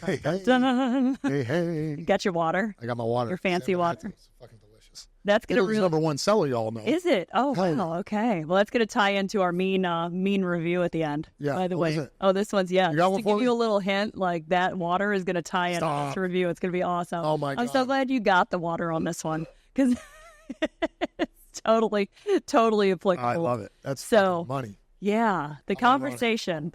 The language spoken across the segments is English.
Hey, hey. Dun. Hey, hey. You got your water? I got my water. Your fancy water. It's fucking delicious. That's going to Italy's really... #1 seller, y'all know. Is it? Oh, Hell wow. Okay. Well, that's going to tie into our mean review at the end. Yeah. By the What way. is it? Oh, this one's, yeah. You got Just one to for give me? you a little hint, like that water is going to tie into Stop. this review. It's going to be awesome. Oh, my God. I'm so glad you got the water on this one because it's totally applicable. I love it. That's So- fucking money. Yeah. The conversation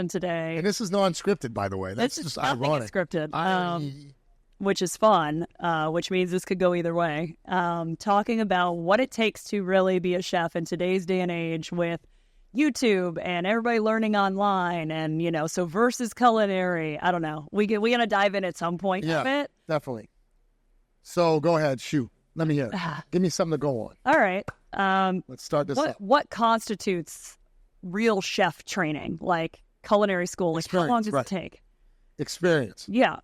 today. And this is non-scripted, by the way. That's This is just nothing ironic. scripted. Which is fun, which means this could go either way. Talking about what it takes to really be a chef in today's day and age with YouTube and everybody learning online and, so versus culinary. I don't know. We going to dive in at some point of it. Definitely. So go ahead, shoot. Let me hear it. Give me something to go on. All right. Let's start this up. What constitutes real chef training, like culinary school? Like how long does it take? Experience. Yeah.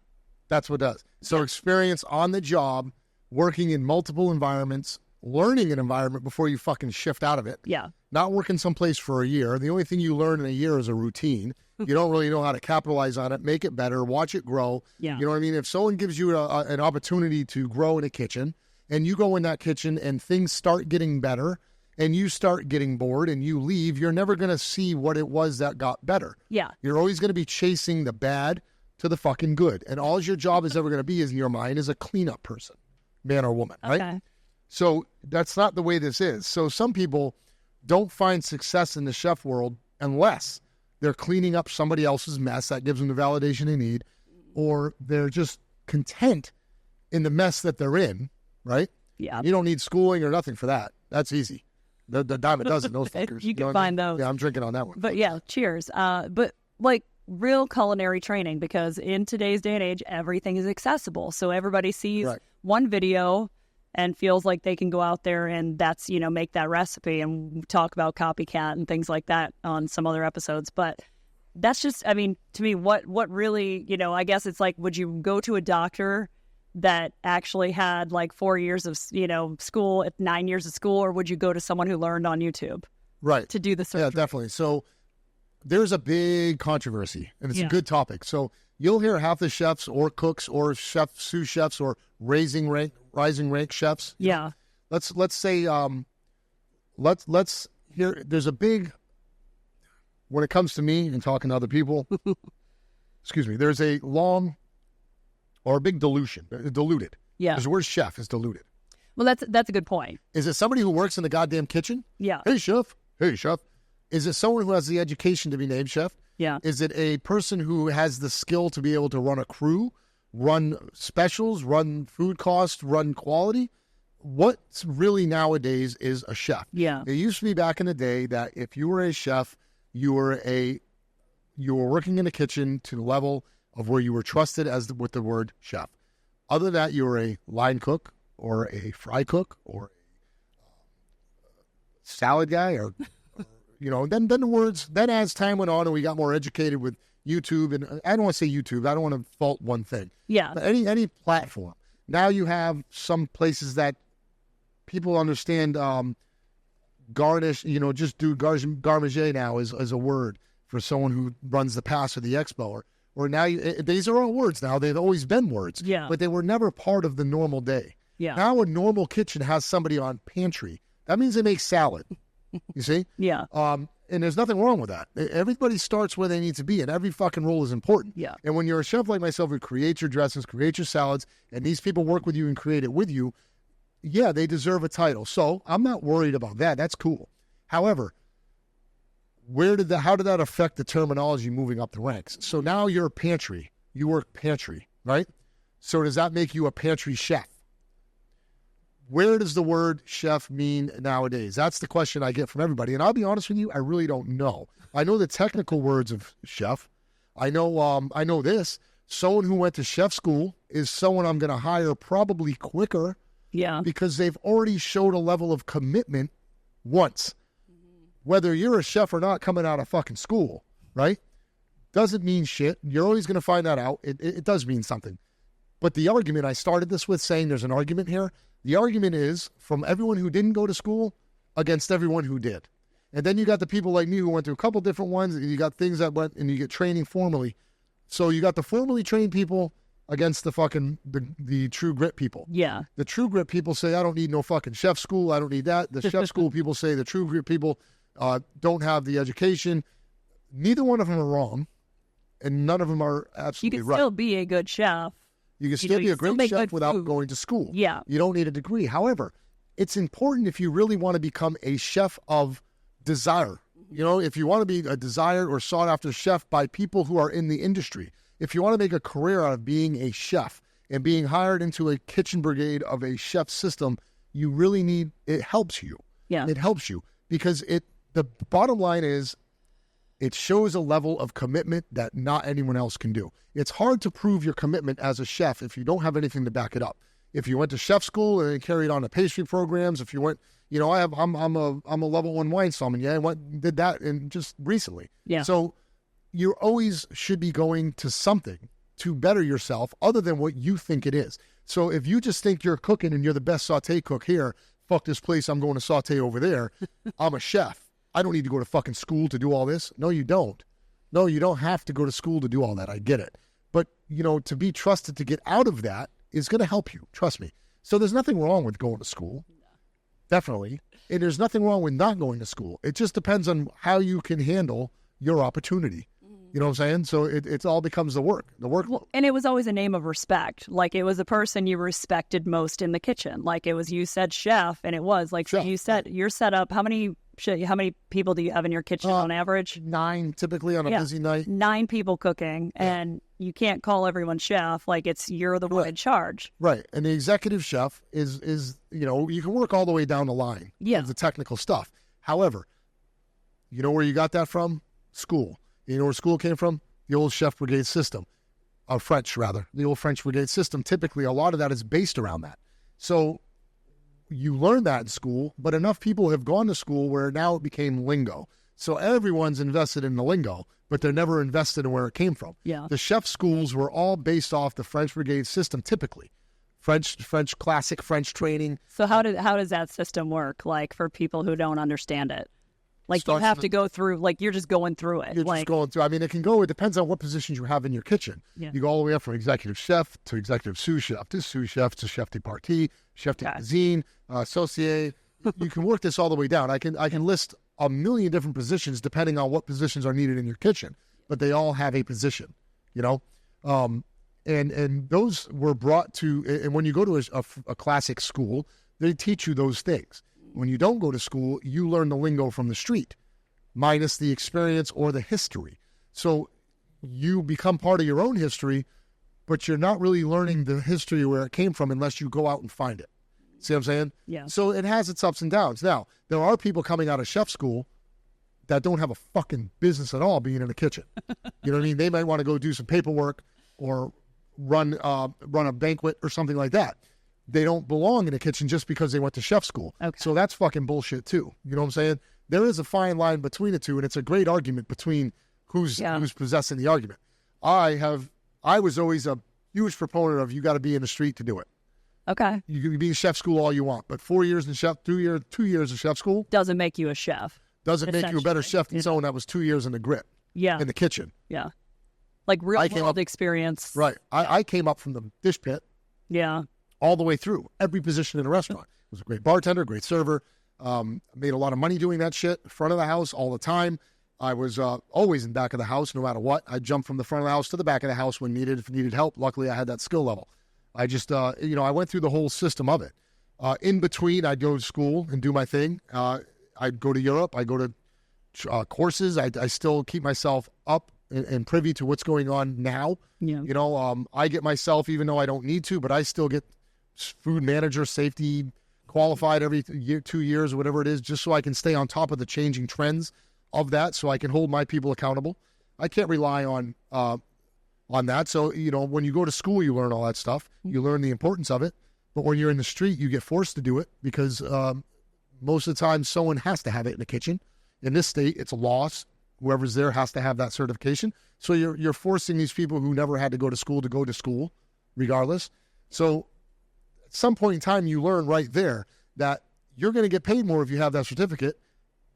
That's what it does. So experience on the job, working in multiple environments, learning an environment before you fucking shift out of it. Yeah. Not working someplace for a year. The only thing you learn in a year is a routine. You don't really know how to capitalize on it, make it better, watch it grow. Yeah. You know what I mean? If someone gives you an opportunity to grow in a kitchen and you go in that kitchen and things start getting better and you start getting bored and you leave, you're never going to see what it was that got better. Yeah. You're always going to be chasing the bad to the fucking good. And all your job is ever going to be is in your mind is a cleanup person, man or woman, right? Okay. So that's not the way this is. So some people don't find success in the chef world unless they're cleaning up somebody else's mess that gives them the validation they need, or they're just content in the mess that they're in, right? Yeah. You don't need schooling or nothing for that. That's easy. The dime a dozen, those fuckers. You can know what I find mean? those. Yeah, I'm drinking on that one. But yeah, cheers. But like real culinary training, because in today's day and age, everything is accessible. So everybody sees one video and feels like they can go out there and that's, make that recipe, and talk about copycat and things like that on some other episodes. But that's just, to me, what really, I guess it's like, would you go to a doctor that actually had like 4 years of, school, 9 years of school, or would you go to someone who learned on YouTube? Right. To do the surgery? Yeah, definitely. So there's a big controversy, and it's a good topic. So you'll hear half the chefs or cooks or sous chefs or rising rank chefs. Yeah. Let's say let's hear. There's a big, when it comes to me and talking to other people. Excuse me. There's a long or a big diluted. Yeah. Because the word chef is diluted. Well, that's a good point. Is it somebody who works in the goddamn kitchen? Yeah. Hey, chef. Hey, chef. Is it someone who has the education to be named chef? Yeah. Is it a person who has the skill to be able to run a crew, run specials, run food cost, run quality? What's really nowadays is a chef. Yeah. It used to be back in the day that if you were a chef, you were working in a kitchen to the level of where you were trusted with the word chef. Other than that, you were a line cook or a fry cook or a salad guy or then the words, then as time went on and we got more educated with YouTube, and I don't want to say YouTube, I don't want to fault one thing. Yeah. But any platform. Now you have some places that people understand garnish, just do garmager now is a word for someone who runs the pass or the expo. Or now, these are all words now. They've always been words. Yeah. But they were never part of the normal day. Yeah. Now a normal kitchen has somebody on pantry. That means they make salad. You see? Yeah. And there's nothing wrong with that. Everybody starts where they need to be, and every fucking role is important. Yeah. And when you're a chef like myself who creates your dressings, creates your salads, and these people work with you and create it with you, yeah, they deserve a title. So I'm not worried about that. That's cool. However, how did that affect the terminology moving up the ranks? So now you're a pantry. You work pantry, right? So does that make you a pantry chef? Where does the word chef mean nowadays? That's the question I get from everybody. And I'll be honest with you, I really don't know. I know the technical words of chef. I know this. Someone who went to chef school is someone I'm going to hire probably quicker. Yeah. Because they've already showed a level of commitment once. Whether you're a chef or not coming out of fucking school, right? Doesn't mean shit. You're always going to find that out. It does mean something. But the argument, I started this with saying there's an argument here. The argument is from everyone who didn't go to school against everyone who did. And then you got the people like me who went through a couple different ones, and you got things that went, and you get training formally. So you got the formally trained people against the fucking the true grit people. Yeah. The true grit people say, I don't need no fucking chef school. I don't need that. The chef school people say the true grit people don't have the education. Neither one of them are wrong, and none of them are absolutely right. You can still be a good chef. You can still be a great chef without going to school. Yeah. You don't need a degree. However, it's important if you really want to become a chef of desire. You know, if you want to be a desired or sought after chef by people who are in the industry, if you want to make a career out of being a chef and being hired into a kitchen brigade of a chef system, you really need, it helps you. Yeah. It helps you because the bottom line is it shows a level of commitment that not anyone else can do. It's hard to prove your commitment as a chef if you don't have anything to back it up. If you went to chef school and carried on the pastry programs, if you went, you know, I'm a level 1 wine sommelier. I did that just recently. Yeah. So you always should be going to something to better yourself other than what you think it is. So if you just think you're cooking and you're the best saute cook here, fuck this place, I'm going to saute over there. I'm a chef. I don't need to go to fucking school to do all this. No, you don't. No, you don't have to go to school to do all that. I get it. But, you know, to be trusted to get out of that is going to help you. Trust me. So there's nothing wrong with going to school. Definitely. And there's nothing wrong with not going to school. It just depends on how you can handle your opportunity. You know what I'm saying? So it all becomes the work. Well, and it was always a name of respect. Like, it was the person you respected most in the kitchen. Like, it was, you said chef, and it was like chef. You said you're set up. How many people do you have in your kitchen on average? 9 typically on a busy night. 9 people cooking, and you can't call everyone chef. Like, you're the one in charge. Right. And the executive chef is you know, you can work all the way down the line of the technical stuff. However, you know where you got that from? School. You know where school came from? The old chef brigade system. French, rather. The old French brigade system. Typically, a lot of that is based around that. So you learn that in school, but enough people have gone to school where now it became lingo. So everyone's invested in the lingo, but they're never invested in where it came from. Yeah. The chef schools were all based off the French brigade system, typically. French classic French training. So how does that system work, like, for people who don't understand it? Like, you have to go through, like, you're just going through it. You're just going through. I mean, it depends on what positions you have in your kitchen. Yeah. You go all the way up from executive chef to executive sous chef to chef de partie, chef de cuisine, associé. You can work this all the way down. I can list a million different positions depending on what positions are needed in your kitchen, but they all have a position, you know? And those were brought to, and when you go to a classic school, they teach you those things. When you don't go to school, you learn the lingo from the street, minus the experience or the history. So you become part of your own history, but you're not really learning the history where it came from unless you go out and find it. See what I'm saying? Yeah. So it has its ups and downs. Now, there are people coming out of chef school that don't have a fucking business at all being in a kitchen. You know what I mean? They might want to go do some paperwork or run a banquet or something like that. They don't belong in a kitchen just because they went to chef school. Okay. So that's fucking bullshit too. You know what I'm saying? There is a fine line between the two, and it's a great argument between who's possessing the argument. I was always a huge proponent of you got to be in the street to do it. Okay. You can be in chef school all you want, but 4 years in chef, 2 years of chef school doesn't make you a chef. Doesn't make you a better chef than someone that was 2 years in the grit. Yeah. In the kitchen. Yeah. Like real world experience. Right. I came up from the dish pit. Yeah. All the way through. Every position in a restaurant. Was a great bartender, great server. Made a lot of money doing that shit. Front of the house all the time. I was always in back of the house no matter what. I jumped from the front of the house to the back of the house when needed help. Luckily, I had that skill level. I just, I went through the whole system of it. In between, I'd go to school and do my thing. I'd go to Europe. I go to courses. I still keep myself up and privy to what's going on now. Yeah. You know, I get myself, even though I don't need to, but I still get food manager, safety qualified every year, 2 years, or whatever it is, just so I can stay on top of the changing trends of that, so I can hold my people accountable. I can't rely on that. So, you know, when you go to school, you learn all that stuff. You learn the importance of it. But when you're in the street, you get forced to do it because most of the time someone has to have it in the kitchen. In this state, it's a loss. Whoever's there has to have that certification. So you're forcing these people who never had to go to school, regardless. So at some point in time, you learn right there that you're going to get paid more if you have that certificate,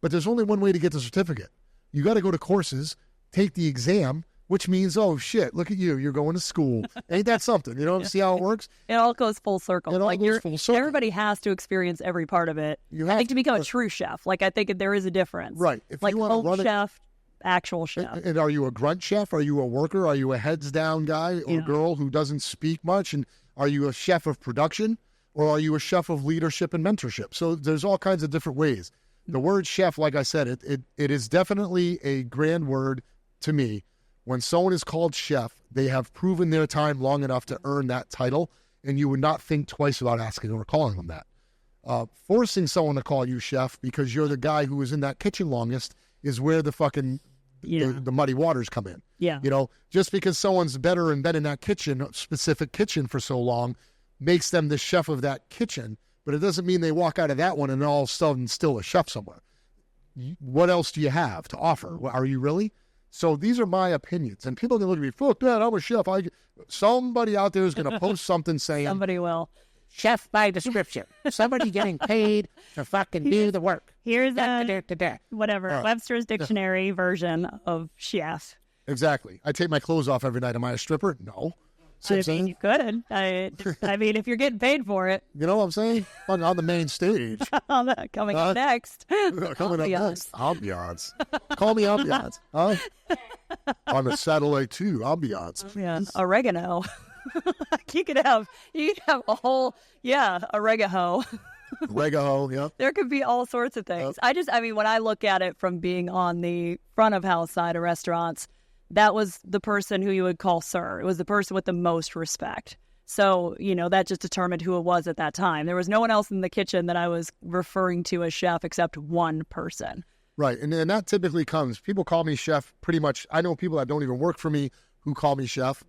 but there's only one way to get the certificate. You got to go to courses, take the exam, which means, oh, shit, look at you. You're going to school. Ain't that something? You know, see how it works? It all goes full circle. It all goes full circle. Everybody has to experience every part of it. I think to become a true chef. Like, I think there is a difference. Right. If like you want home to run chef, actual chef. And are you a grunt chef? Are you a worker? Are you a heads down guy or girl who doesn't speak much? And are you a chef of production? Or are you a chef of leadership and mentorship? So there's all kinds of different ways. The word chef, like I said, it is definitely a grand word to me. When someone is called chef, they have proven their time long enough to earn that title, and you would not think twice about asking or calling them that. Forcing someone to call you chef because you're the guy who was in that kitchen longest is where the fucking the muddy waters come in. Yeah. You know, just because someone's better and been in that kitchen, specific kitchen for so long, makes them the chef of that kitchen, but it doesn't mean they walk out of that one and all of a sudden still a chef somewhere. What else do you have to offer? Are you really? So these are my opinions, and people can look at me, fuck that, I'm a chef. Somebody out there is going to post something saying... Somebody will. Chef by description. Somebody getting paid to fucking do the work. Here's whatever, Webster's Dictionary version of chef. Exactly. I take my clothes off every night. Am I a stripper? No. I mean, you could. I mean, if you're getting paid for it. You know what I'm saying? On the main stage. Coming up next. Coming up next. Ambiance. Call me ambiance. Huh? On the satellite too. Ambiance. Yeah. Oregano. You could have a whole, oregano. Oregano, yeah. There could be all sorts of things. I mean, when I look at it from being on the front of house side of restaurants, that was the person who you would call sir. It was the person with the most respect. So, that just determined who it was at that time. There was no one else in the kitchen that I was referring to as chef except one person. Right. And that typically comes, people call me chef pretty much. I know people that don't even work for me who call me chef.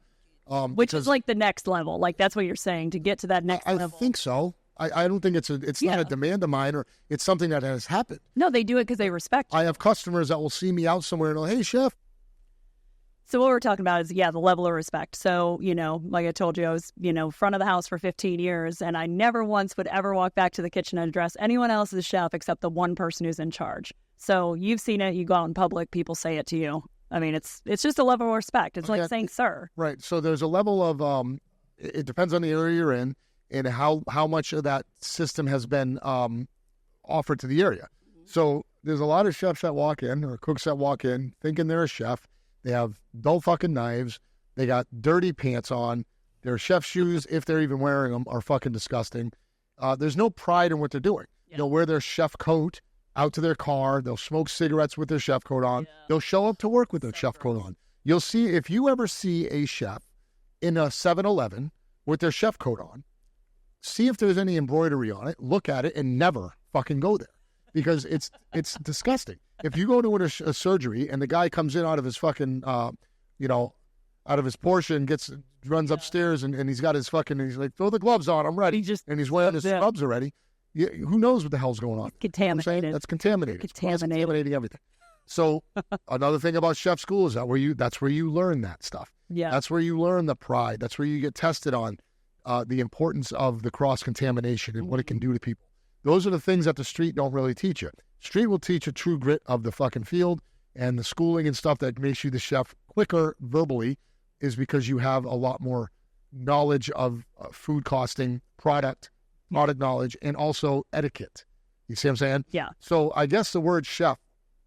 Which is like the next level. Like, that's what you're saying, to get to that next level. I think so. I don't think it's not a demand of mine, or it's something that has happened. No, they do it because they respect you. I have customers that will see me out somewhere and go, hey, chef. So what we're talking about is, the level of respect. So, like I told you, I was, front of the house for 15 years, and I never once would ever walk back to the kitchen and address anyone else as chef except the one person who's in charge. So you've seen it. You go out in public, people say it to you. I mean, it's just a level of respect. It's like saying sir. Right. So there's a level of, it depends on the area you're in and how much of that system has been offered to the area. So there's a lot of chefs that walk in, or cooks that walk in thinking they're a chef. They have dull fucking knives. They got dirty pants on. Their chef shoes, if they're even wearing them, are fucking disgusting. There's no pride in what they're doing. Yeah. They'll wear their chef coat out to their car. They'll smoke cigarettes with their chef coat on. Yeah. They'll show up to work with their chef coat on. You'll see, if you ever see a chef in a 7-Eleven with their chef coat on, see if there's any embroidery on it, look at it, and never fucking go there, because it's disgusting. If you go to a surgery and the guy comes in out of his fucking, out of his Porsche and runs upstairs and he's got his fucking, he's like, throw the gloves on, I'm ready. And he's wearing his scrubs already. Who knows what the hell's going on? Contaminated. That's contaminated. Contaminating everything. So another thing about chef school is that's where you learn that stuff. Yeah. That's where you learn the pride. That's where you get tested on the importance of the cross-contamination and what it can do to people. Those are the things that the street don't really teach you. Street will teach a true grit of the fucking field, and the schooling and stuff that makes you the chef quicker verbally is because you have a lot more knowledge of food costing, product knowledge, and also etiquette. You see what I'm saying? Yeah. So I guess the word chef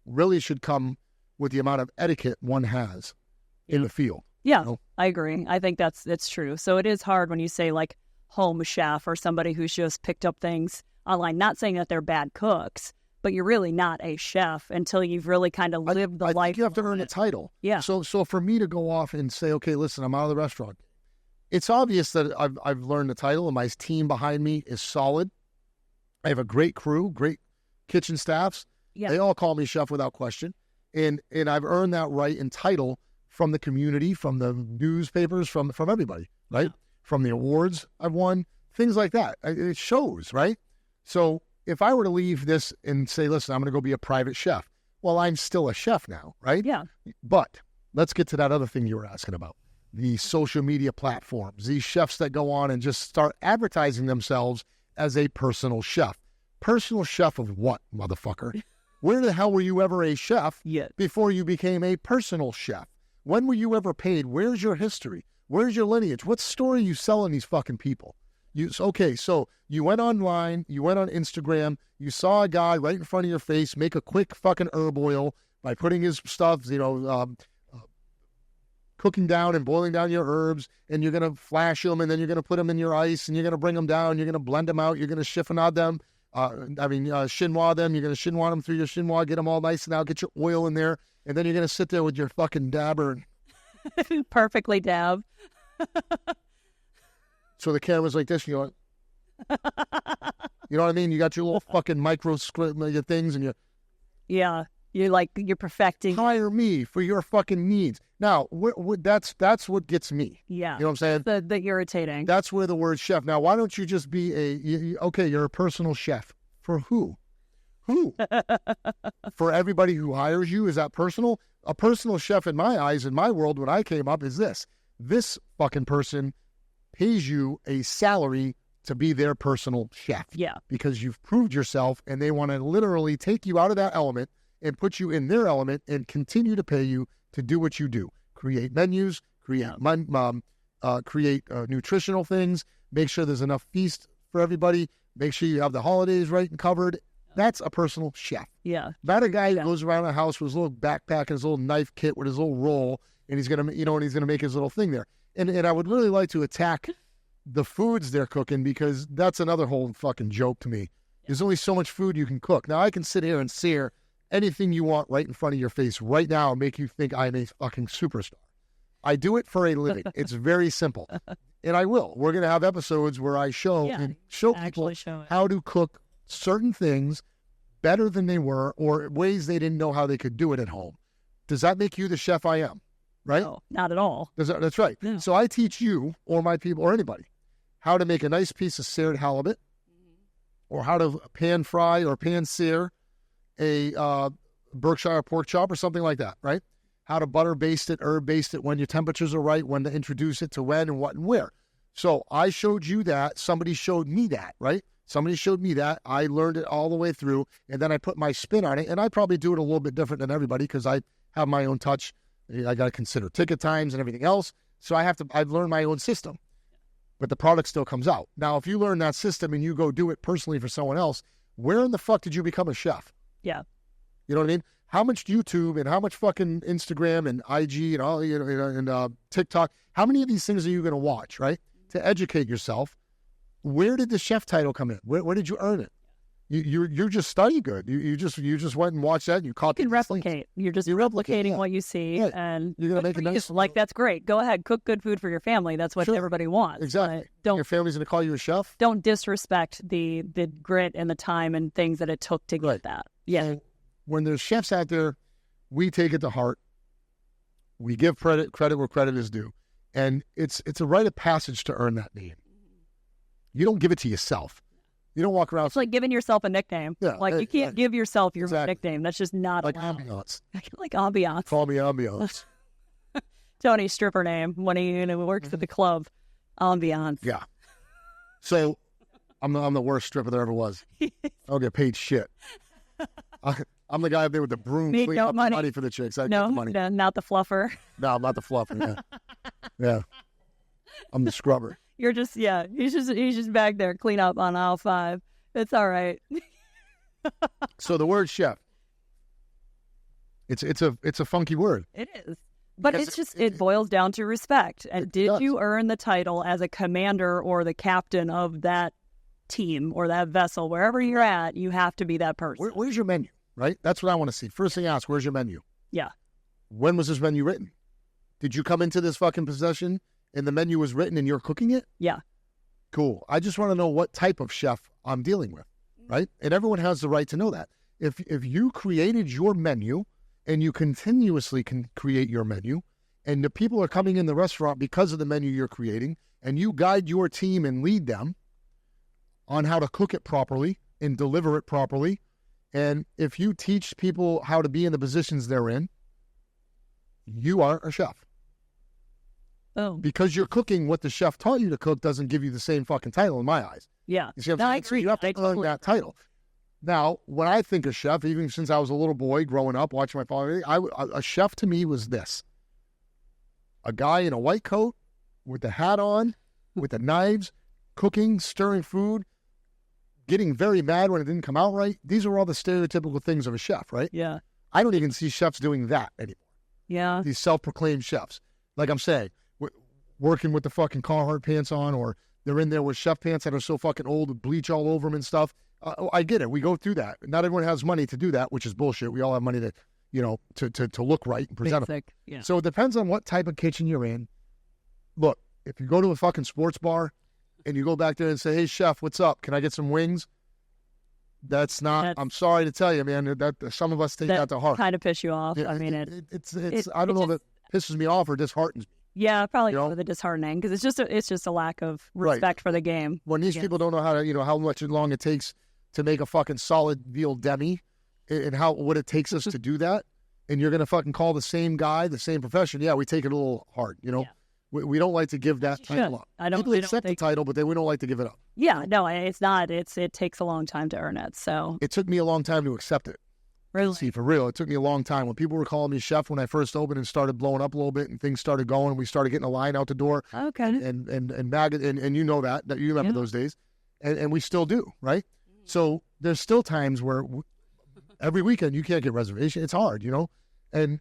really should come with the amount of etiquette one has in the field. Yeah, I agree. I think that's true. So it is hard when you say like home chef or somebody who's just picked up things online, not saying that they're bad cooks, but you're really not a chef until you've really kind of lived the life. I think you have to earn a title. Yeah. So for me to go off and say, okay, listen, I'm out of the restaurant, it's obvious that I've learned the title and my team behind me is solid. I have a great crew, great kitchen staffs. Yeah. They all call me chef without question. And I've earned that right and title from the community, from the newspapers, from everybody, right? Yeah. From the awards I've won, things like that. It shows, right? So if I were to leave this and say, listen, I'm going to go be a private chef, well, I'm still a chef now, right? Yeah. But let's get to that other thing you were asking about, the social media platforms, these chefs that go on and just start advertising themselves as a personal chef. Personal chef of what, motherfucker? Where the hell were you ever a chef before you became a personal chef? When were you ever paid? Where's your history? Where's your lineage? What story are you selling these fucking people? So you went online, you went on Instagram, you saw a guy right in front of your face make a quick fucking herb oil by putting his stuff, cooking down and boiling down your herbs, and you're going to flash them, and then you're going to put them in your ice, and you're going to bring them down, you're going to blend them out, you're going to chiffonade them, chinois them, you're going to chinois them through your chinois, get them all nice and out, get your oil in there, and then you're going to sit there with your fucking dabber. Perfectly dab. So the camera's like this, you know what I mean? You got your little fucking microscope, your things, and you're perfecting. Hire me for your fucking needs. Now, that's what gets me. Yeah. You know what I'm saying? The irritating. That's where the word chef. Now, why don't you just be you're a personal chef. For who? Who? For everybody who hires you? Is that personal? A personal chef in my eyes, in my world, when I came up, is this. This fucking person pays you a salary to be their personal chef. Yeah. Because you've proved yourself, and they want to literally take you out of that element and put you in their element and continue to pay you to do what you do. Create menus, create nutritional things, make sure there's enough feast for everybody, make sure you have the holidays right and covered. That's a personal chef. Yeah. Not a guy who goes around the house with his little backpack and his little knife kit with his little roll, and he's gonna make his little thing there. And I would really like to attack the foods they're cooking, because that's another whole fucking joke to me. There's only so much food you can cook. Now, I can sit here and sear anything you want right in front of your face right now and make you think I'm a fucking superstar. I do it for a living. It's very simple. And I will. We're going to have episodes where I show people how to cook certain things better than they were, or ways they didn't know how they could do it at home. Does that make you the chef I am? Right? No, not at all. That's right. No. So I teach you, or my people, or anybody, how to make a nice piece of seared halibut, or how to pan fry or pan sear a Berkshire pork chop or something like that, right? How to butter baste it, herb baste it, when your temperatures are right, when to introduce it to when and what and where. So I showed you that. Somebody showed me that, right? Somebody showed me that. I learned it all the way through, and then I put my spin on it, and I probably do it a little bit different than everybody because I have my own touch. I got to consider ticket times and everything else. So I've learned my own system, but the product still comes out. Now, if you learn that system and you go do it personally for someone else, where in the fuck did you become a chef? Yeah. You know what I mean? How much YouTube and how much fucking Instagram and IG and all, and TikTok, how many of these things are you going to watch, right? To educate yourself. Where did the chef title come in? Where did you earn it? You just study good. You just went and watched that and you caught. You can replicate. You're replicating what you see, and you're gonna make a nice. Like, that's great. Go ahead, cook good food for your family. That's what everybody wants. Exactly. Your family's gonna call you a chef. Don't disrespect the grit and the time and things that it took to get that. Yeah. And when there's chefs out there, we take it to heart. We give credit where credit is due, and it's a rite of passage to earn that name. You don't give it to yourself. You don't walk around. It's like giving yourself a nickname. Yeah, like, you can't give yourself your nickname. That's just not like allowed. ambiance. Like ambiance. Call me ambiance. Tony's stripper name when he works at the club. Ambiance. Yeah. So I'm the worst stripper there ever was. I don't get paid shit. I'm the guy up there with the broom cleaning up money for the chicks. I get the money. No, not the fluffer. No, I'm not the fluffer. Yeah. Yeah. I'm the scrubber. You're just, he's just back there, clean up on aisle 5. It's all right. So the word chef, it's a funky word. It is. But it boils down to respect. And did you earn the title as a commander or the captain of that team or that vessel? Wherever you're at, you have to be that person. Where's your menu, right? That's what I want to see. First thing I ask, where's your menu? Yeah. When was this menu written? Did you come into this fucking possession and the menu was written and you're cooking it? Yeah. Cool. I just want to know what type of chef I'm dealing with, right? And everyone has the right to know that. If you created your menu and you continuously can create your menu and the people are coming in the restaurant because of the menu you're creating, and you guide your team and lead them on how to cook it properly and deliver it properly, and if you teach people how to be in the positions they're in, you are a chef. Oh. Because you're cooking what the chef taught you to cook doesn't give you the same fucking title in my eyes. Yeah. You see what I'm saying? I agree. You have to earn that title. Now, when I think of chef, even since I was a little boy growing up, watching my father, a chef to me was this. a guy in a white coat with the hat on, with the knives, cooking, stirring food, getting very mad when it didn't come out right. These are all the stereotypical things of a chef, right? Yeah. I don't even see chefs doing that anymore. Yeah. These self-proclaimed chefs. Like I'm saying, working with the fucking Carhartt pants on, or they're in there with chef pants that are so fucking old with bleach all over them and stuff. I get it. We go through that. Not everyone has money to do that, which is bullshit. We all have money to, to look right and present. Basic. Yeah. So it depends on what type of kitchen you're in. Look, if you go to a fucking sports bar and you go back there and say, "Hey, chef, what's up? Can I get some wings?" That's not. I'm sorry to tell you, man. That some of us take that to heart. Kind of piss you off. Yeah, I mean, it's. I don't know if it pisses me off or disheartens me. Yeah, probably the disheartening, because it's just a lack of respect for the game. When these people don't know how to, how much long it takes to make a fucking solid veal demi, and what it takes us to do that, and you're gonna fucking call the same guy, the same profession. Yeah, we take it a little hard. Yeah. We don't like to give that title up. People accept the title, but we don't like to give it up. Yeah, no, it's not. It takes a long time to earn it. So it took me a long time to accept it. Really? See, for real, it took me a long time. When people were calling me chef when I first opened and started blowing up a little bit and things started going, we started getting a line out the door. Okay. And you know that you remember those days, and we still do, right? So there's still times where every weekend you can't get reservation. It's hard, and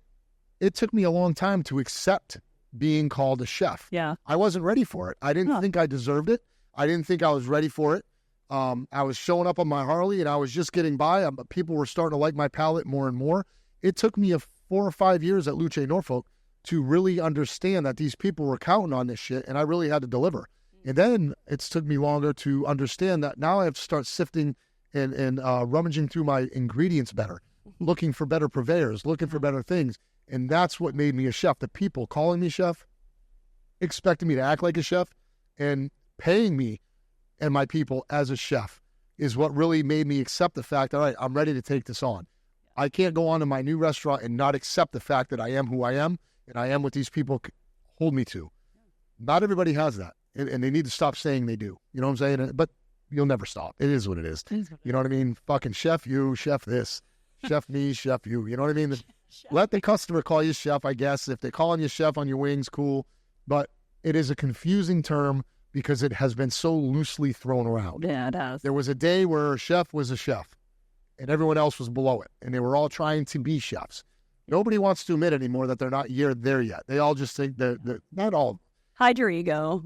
it took me a long time to accept being called a chef. Yeah. I wasn't ready for it. I didn't think I deserved it. I didn't think I was ready for it. I was showing up on my Harley and I was just getting by. People were starting to like my palate more and more. It took me 4 or 5 years at Luce Norfolk to really understand that these people were counting on this shit and I really had to deliver. And then it took me longer to understand that now I have to start sifting and rummaging through my ingredients better, looking for better purveyors, looking for better things. And that's what made me a chef. The people calling me chef, expecting me to act like a chef, and paying me and my people as a chef is what really made me accept the fact, all right, I'm ready to take this on. I can't go on to my new restaurant and not accept the fact that I am who I am and I am what these people hold me to. Not everybody has that, and they need to stop saying they do. You know what I'm saying? But you'll never stop. It is what it is. You know what I mean? Fucking chef you, chef this, chef me, chef you. You know what I mean? Let the customer call you chef, I guess. If they're calling you chef on your wings, cool. But it is a confusing term because it has been so loosely thrown around. Yeah, it has. There was a day where a chef was a chef and everyone else was below it. And they were all trying to be chefs. Nobody wants to admit anymore that they're not there yet. They all just think that not all. Hide your ego.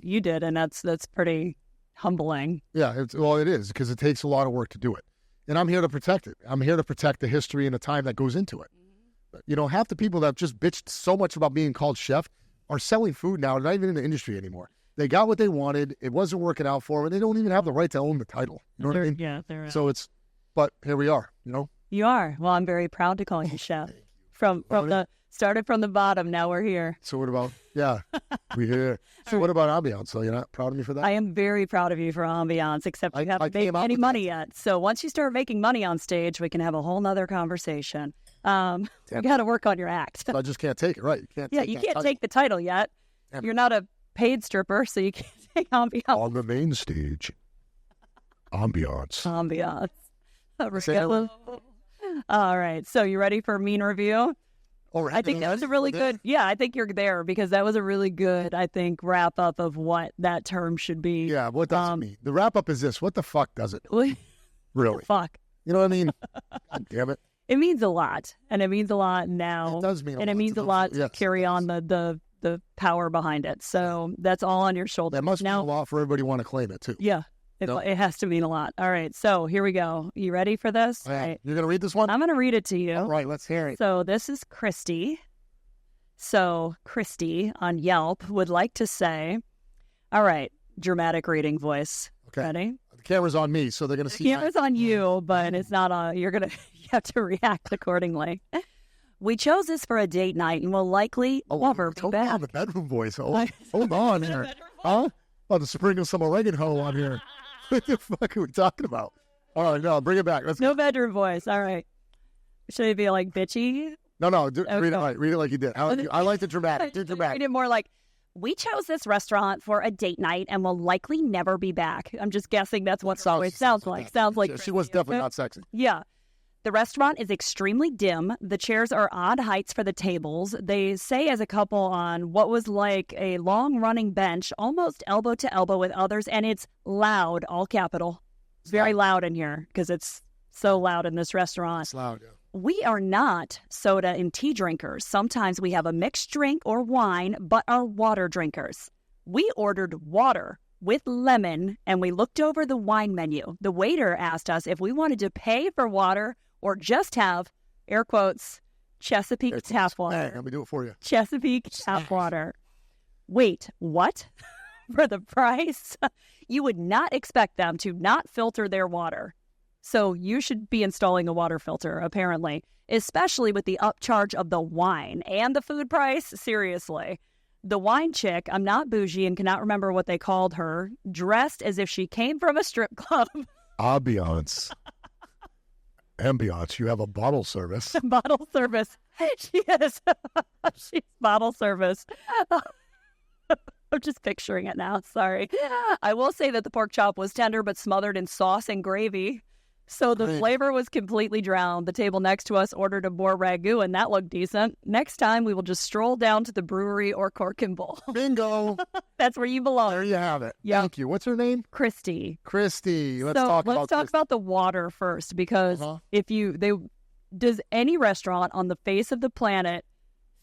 You did, and that's pretty humbling. Yeah, it is because it takes a lot of work to do it. And I'm here to protect it. I'm here to protect the history and the time that goes into it. Half the people that just bitched so much about being called chef are selling food now. They're not even in the industry anymore. They got what they wanted. It wasn't working out for them. And they don't even have the right to own the title. You know what I mean? Yeah, they're so but here we are, You are. Well, I'm very proud to call you chef. Started from the bottom, now we're here. So what about, we're here. So what about ambiance? So you're not proud of me for that? I am very proud of you for ambiance, except you haven't made any money yet. So once you start making money on stage, we can have a whole nother conversation. You got to work on your act. I just can't take it, right? You can't take the title yet. You're not a paid stripper, so you can't take ambiance. On the main stage, ambiance. All right, so you ready for a mean review? Right. I think that was a really good, I think you're there because that was a really good, wrap up of what that term should be. Yeah, what does it mean? The wrap up is this. What the fuck does it mean? Really? Fuck. You know what I mean? God damn it. It means a lot, and it means a lot now. It does mean a lot. And it means a lot to carry on the power behind it. So that's all on your shoulders. That must mean a lot for everybody to want to claim it, too. Yeah. It has to mean a lot. All right, so here we go. You ready for this? Right. You're going to read this one? I'm going to read it to you. All right, let's hear it. So this is Christy. So Christy on Yelp would like to say, all right, dramatic reading voice. Okay. Ready? The camera's on me, so they're going to see. The camera's on you, but it's not on. You have to react accordingly. We chose this for a date night and will likely never be back. On the bedroom voice. Hold on here. Huh? About to sprinkle some oregano on here. What the fuck are we talking about? All right, no, bring it back. No bedroom voice. All right. Should it be like bitchy? No. Read it right. Read it like you did. I like the dramatic. Do dramatic. Read it more like, we chose this restaurant for a date night and will likely never be back. I'm just guessing that's what her voice sounds like. Sounds like she was definitely not sexy. Yeah. The restaurant is extremely dim. The chairs are odd heights for the tables. They say as a couple on what was like a long-running bench, almost elbow to elbow with others, and it's loud, all capital. It's very loud in here because it's so loud in this restaurant. It's loud, yeah. We are not soda and tea drinkers. Sometimes we have a mixed drink or wine, but are water drinkers. We ordered water with lemon, and we looked over the wine menu. The waiter asked us if we wanted to pay for water or just have, air quotes, Chesapeake tap water. Hey, let me do it for you. Chesapeake tap water. Wait, what? For the price? You would not expect them to not filter their water. So you should be installing a water filter, apparently, especially with the upcharge of the wine and the food price. Seriously. The wine chick, I'm not bougie and cannot remember what they called her, dressed as if she came from a strip club. Ambiance. Ambiance. You have a bottle service. Bottle service. She is. She's bottle service. I'm just picturing it now. Sorry. I will say that the pork chop was tender but smothered in sauce and gravy. So the flavor was completely drowned. The table next to us ordered a boar ragu, and that looked decent. Next time, we will just stroll down to the brewery or Cork and Bull. Bingo. That's where you belong. There you have it. Yep. Thank you. What's her name? Christy. Christy. Let's talk about the water first, because does any restaurant on the face of the planet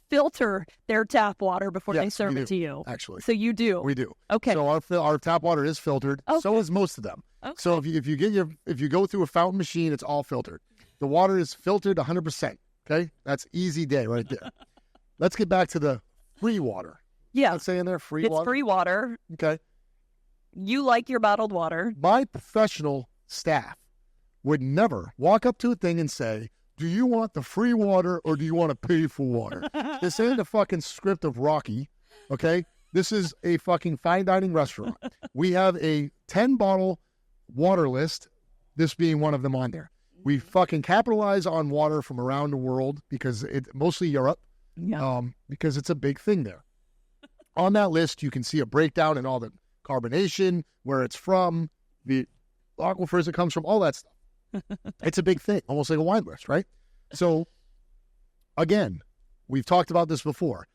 filter their tap water before they serve it to you? Actually. So you do? We do. Okay. So our tap water is filtered. Okay. So is most of them. Okay. So if you go through a fountain machine, it's all filtered. The water is filtered 100%. Okay? That's easy day right there. Let's get back to the free water. Yeah. Let's say in there free it's water. Free water. Okay. You like your bottled water. My professional staff would never walk up to a thing and say, do you want the free water or do you want to pay for water? This ain't a fucking script of Rocky, okay? This is a fucking fine dining restaurant. We have a 10-bottle water list, this being one of them on there. We fucking capitalize on water from around the world because mostly Europe, because it's a big thing there. On that list, you can see a breakdown in all the carbonation, where it's from, the aquifers it comes from, all that stuff. It's a big thing, almost like a wine list, right? So, again, we've talked about this before.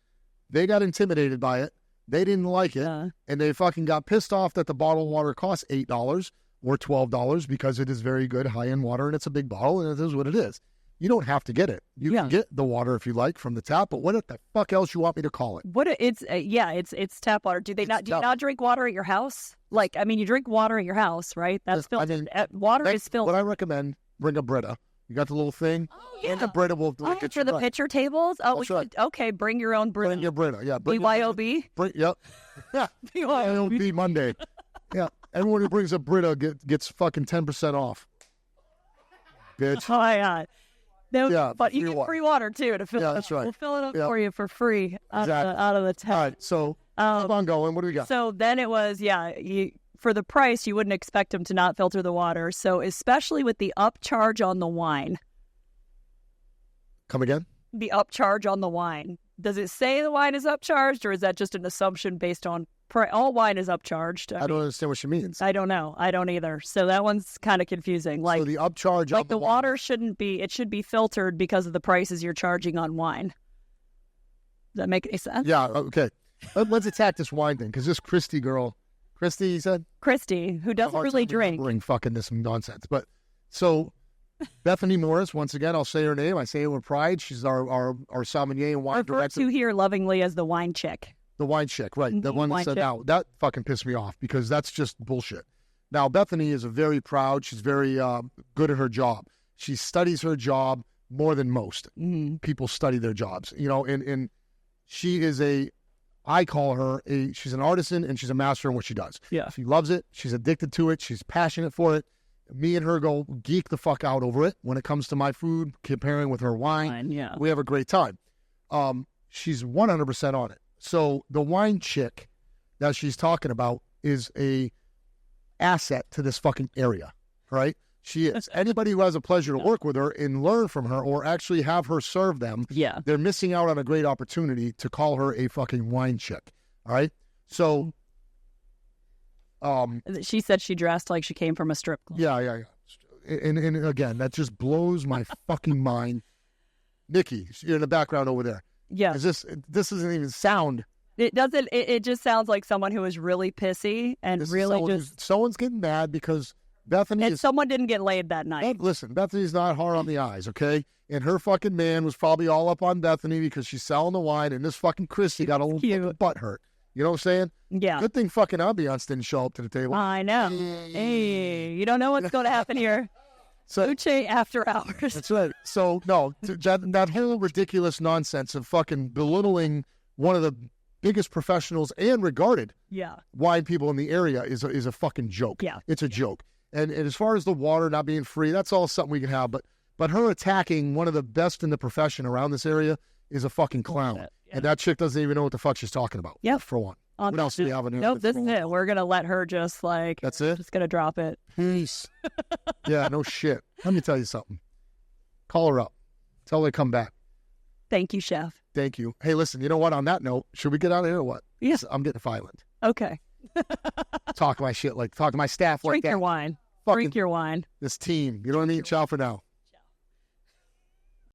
They got intimidated by it. They didn't like it. And they fucking got pissed off that the bottled water costs $8 or $12 because it is very good high-end water and it's a big bottle and it is what it is. You don't have to get it. You can get the water if you like from the tap, but what the fuck else you want me to call it? It's tap water. Do you not drink water at your house? Like, I mean, you drink water at your house, right? That's filtered. Water is filtered. What I recommend, bring a Brita. You got the little thing? Oh, yeah. And the Brita will get for the pitcher tables? Oh, right. Okay, bring your own Brita. Bring your Brita, yeah. BYOB? Yep. Yeah. BYOB Monday. Yeah. Everyone who brings a Brita gets fucking 10% off. Bitch. Oh, my God. No, but you get free water too to fill it up. That's right. We'll fill it up for you for free out of the tap. All right, so keep on going. What do we got? So then it was, for the price, you wouldn't expect them to not filter the water. So especially with the upcharge on the wine. Come again? The upcharge on the wine. Does it say the wine is upcharged, or is that just an assumption based on all wine is upcharged? I don't understand what she means. I don't know. I don't either. So that one's kind of confusing. Like, so the upcharge, like the water shouldn't be. It should be filtered because of the prices you're charging on wine. Does that make any sense? Yeah. Okay. Let's attack this wine thing because this Christy girl, you said? Christy, who doesn't really drink. Fucking this nonsense. But so Bethany Morris, once again, I'll say her name. I say it with pride. She's our sommelier and wine director. Referred to here lovingly as the wine chick. The wine chick, right. The one that said, now, that fucking pissed me off because that's just bullshit. Now, Bethany is very proud. She's very good at her job. She studies her job more than most. People study their jobs, and she is I call her she's an artisan and she's a master in what she does. Yeah. She loves it. She's addicted to it. She's passionate for it. Me and her go geek the fuck out over it when it comes to my food, comparing with her wine. Yeah. We have a great time. She's 100% on it. So the wine chick that she's talking about is a asset to this fucking area, right? She is. Anybody who has a pleasure to work with her and learn from her or actually have her serve them, they're missing out on a great opportunity to call her a fucking wine chick, all right? So... she said she dressed like she came from a strip club. Yeah. and again, that just blows my fucking mind. Nikki, you're in the background over there. Yeah. This doesn't even sound. It doesn't. It just sounds like someone who is really pissy and really someone's getting mad because Bethany someone didn't get laid that night. Listen, Bethany's not hard on the eyes, okay? And her fucking man was probably all up on Bethany because she's selling the wine, and this fucking Chrissy got a little fucking butt hurt. You know what I'm saying? Yeah. Good thing fucking ambiance didn't show up to the table. I know. Hey, you don't know what's going to happen here. Uche after hours. That's right. So, no, that whole ridiculous nonsense of fucking belittling one of the biggest professionals and regarded wine people in the area is a fucking joke. Yeah. It's a joke. And as far as the water not being free, that's all something we can have. But her attacking one of the best in the profession around this area is a fucking clown. Yeah. And that chick doesn't even know what the fuck she's talking about. Yeah. For one. What else do we have in here? Nope, this is it. We're going to let her just like... That's it? Just going to drop it. Peace. Yeah, no shit. Let me tell you something. Call her up. Tell her to come back. Thank you, Chef. Thank you. Hey, listen, you know what? On that note, should we get out of here or what? Yeah. I'm getting violent. Okay. Talk to my staff like that. Drink your wine. Drink your wine. This team. You know what I mean? Ciao for now.